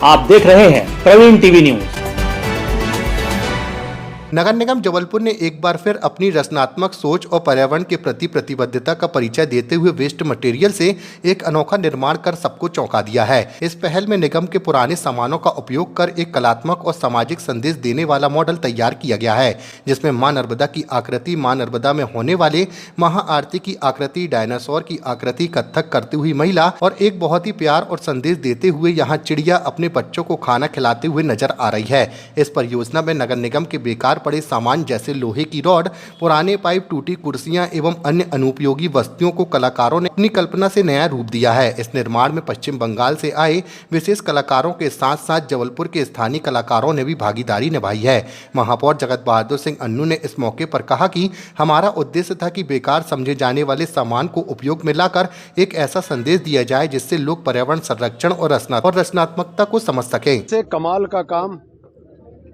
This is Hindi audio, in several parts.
आप देख रहे हैं प्रवीण टीवी न्यूज। नगर निगम जबलपुर ने एक बार फिर अपनी रचनात्मक सोच और पर्यावरण के प्रति प्रतिबद्धता का परिचय देते हुए वेस्ट मटेरियल से एक अनोखा निर्माण कर सबको चौंका दिया है। इस पहल में निगम के पुराने सामानों का उपयोग कर एक कलात्मक और सामाजिक संदेश देने वाला मॉडल तैयार किया गया है, जिसमें मां नर्मदा की आकृति, मां नर्मदा में होने वाले महाआरती की आकृति, डायनासोर की आकृति, कथक करती हुई महिला और एक बहुत ही प्यार और संदेश देते हुए यहाँ चिड़िया अपने बच्चों को खाना खिलाते हुए नजर आ रही है। इस परियोजना में नगर निगम के बेकार पड़े सामान जैसे लोहे की रॉड, पुराने पाइप, टूटी कुर्सियां एवं अन्य अनुपयोगी वस्तुओं को कलाकारों ने अपनी कल्पना से नया रूप दिया है। इस निर्माण में पश्चिम बंगाल से आए विशेष कलाकारों के साथ साथ जबलपुर के स्थानीय कलाकारों ने भी भागीदारी निभाई है। महापौर जगत बहादुर सिंह अन्नू ने इस मौके पर कहा कि हमारा उद्देश्य था कि बेकार समझे जाने वाले सामान को उपयोग में लाकर एक ऐसा संदेश दिया जाए जिससे लोग पर्यावरण संरक्षण और रचनात्मकता को समझ सकें। कमाल का काम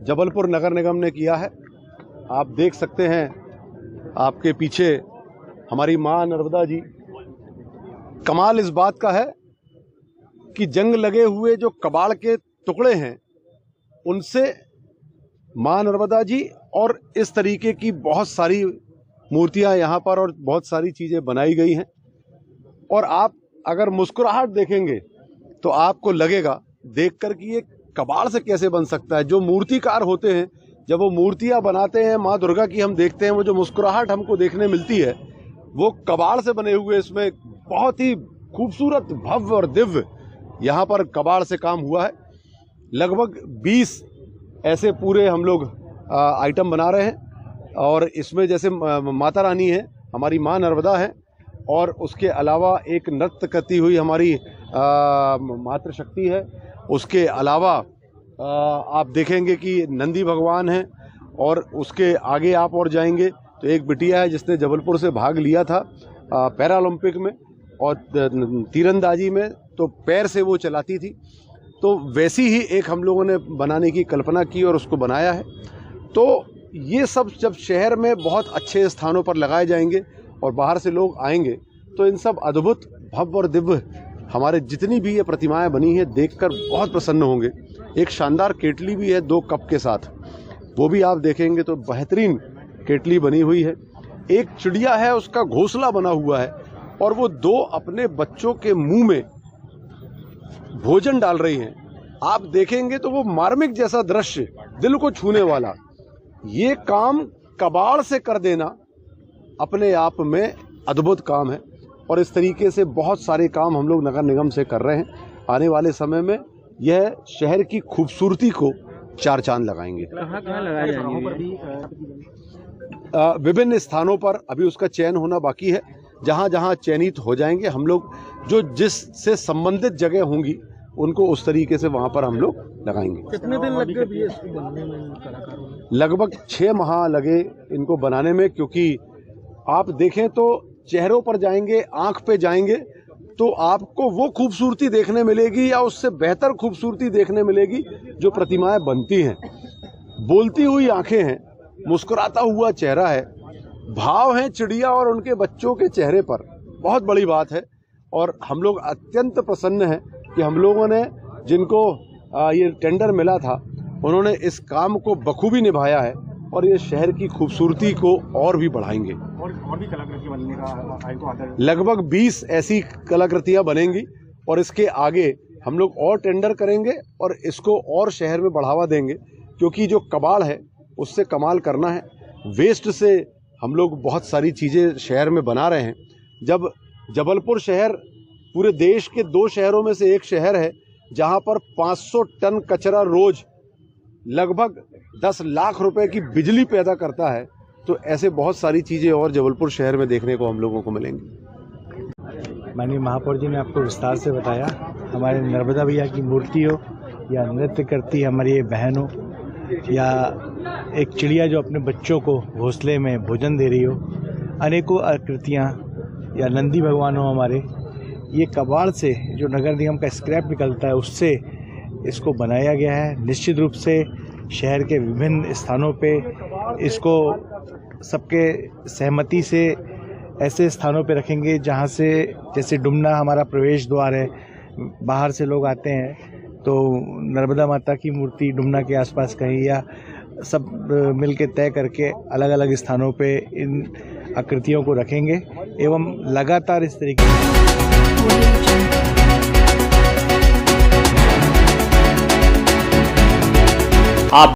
जबलपुर नगर निगम ने किया है। आप देख सकते हैं आपके पीछे हमारी मां नर्मदा जी। कमाल इस बात का है कि जंग लगे हुए जो कबाड़ के टुकड़े हैं उनसे मां नर्मदा जी और इस तरीके की बहुत सारी मूर्तियां यहाँ पर और बहुत सारी चीजें बनाई गई हैं। और आप अगर मुस्कुराहट देखेंगे तो आपको लगेगा देखकर कि ये कबाड़ से कैसे बन सकता है। जो मूर्तिकार होते हैं जब वो मूर्तियां बनाते हैं माँ दुर्गा की, हम देखते हैं वो जो मुस्कुराहट हमको देखने मिलती है वो कबाड़ से बने हुए, इसमें बहुत ही खूबसूरत, भव्य और दिव्य यहाँ पर कबाड़ से काम हुआ है। लगभग 20 ऐसे पूरे हम लोग आइटम बना रहे हैं और इसमें जैसे माता रानी है, हमारी माँ नर्मदा है और उसके अलावा एक नृत्य करती हुई हमारी मातृशक्ति है। उसके अलावा आप देखेंगे कि नंदी भगवान हैं और उसके आगे आप और जाएंगे तो एक बिटिया है जिसने जबलपुर से भाग लिया था पैरालंपिक में और तीरंदाजी में, तो पैर से वो चलाती थी। तो वैसी ही एक हम लोगों ने बनाने की कल्पना की और उसको बनाया है। तो ये सब जब शहर में बहुत अच्छे स्थानों पर लगाए जाएंगे और बाहर से लोग आएंगे तो इन सब अद्भुत, भव्य और दिव्य हमारे जितनी भी ये प्रतिमाएं बनी हैं देखकर बहुत प्रसन्न होंगे। एक शानदार केटली भी है 2 कप के साथ, वो भी आप देखेंगे तो बेहतरीन केटली बनी हुई है। एक चिड़िया है, उसका घोंसला बना हुआ है और वो 2 अपने बच्चों के मुंह में भोजन डाल रही हैं। आप देखेंगे तो वो मार्मिक जैसा दृश्य, दिल को छूने वाला। ये काम कबाड़ से कर देना अपने आप में अद्भुत काम है और इस तरीके से बहुत सारे काम हम लोग नगर निगम से कर रहे हैं। आने वाले समय में यह शहर की खूबसूरती को 4 चांद लगाएंगे। कहाँ लगाए जाएंगे? विभिन्न स्थानों पर अभी उसका चयन होना बाकी है। जहाँ जहाँ चयनित हो जाएंगे हम लोग, जो जिससे संबंधित जगह होंगी उनको उस तरीके से वहाँ पर हम लोग लगाएंगे। कितने दिन लग गए इसको बनने में कलाकारों में? लगभग 6 माह लगे इनको बनाने में, क्योंकि आप देखें तो चेहरों पर जाएंगे, आंख पे जाएंगे तो आपको वो खूबसूरती देखने मिलेगी या उससे बेहतर खूबसूरती देखने मिलेगी जो प्रतिमाएं बनती हैं। बोलती हुई आंखें हैं, मुस्कुराता हुआ चेहरा है, भाव हैं चिड़िया और उनके बच्चों के चेहरे पर। बहुत बड़ी बात है और हम लोग अत्यंत प्रसन्न हैं कि हम लोगों ने जिनको ये टेंडर मिला था उन्होंने इस काम को बखूबी निभाया है और ये शहर की खूबसूरती को और भी बढ़ाएंगे। और भी कलाकृति बनने का लगभग 20 ऐसी कलाकृतियां बनेंगी और इसके आगे हम लोग और टेंडर करेंगे और इसको और शहर में बढ़ावा देंगे, क्योंकि जो कबाड़ है उससे कमाल करना है। वेस्ट से हम लोग बहुत सारी चीज़ें शहर में बना रहे हैं। जब जबलपुर शहर पूरे देश के 2 शहरों में से एक शहर है जहां पर 500 टन कचरा रोज लगभग 10 लाख रुपए की बिजली पैदा करता है, तो ऐसे बहुत सारी चीज़ें और जबलपुर शहर में देखने को हम लोगों को मिलेंगी। माननीय महापौर जी ने आपको विस्तार से बताया। हमारे नर्मदा भैया की मूर्ति हो या नृत्य करती हमारी ये बहन हो या एक चिड़िया जो अपने बच्चों को घोंसले में भोजन दे रही हो, अनेकों आकृतियाँ या नंदी भगवान हो हमारे, ये कबाड़ से जो नगर निगम का स्क्रैप निकलता है उससे इसको बनाया गया है। निश्चित रूप से शहर के विभिन्न स्थानों पे इसको सबके सहमति से ऐसे स्थानों पे रखेंगे जहाँ से, जैसे डुमना हमारा प्रवेश द्वार है, बाहर से लोग आते हैं तो नर्मदा माता की मूर्ति डुमना के आसपास कहीं या सब मिलके तय करके अलग अलग स्थानों पे इन आकृतियों को रखेंगे एवं लगातार इस तरीके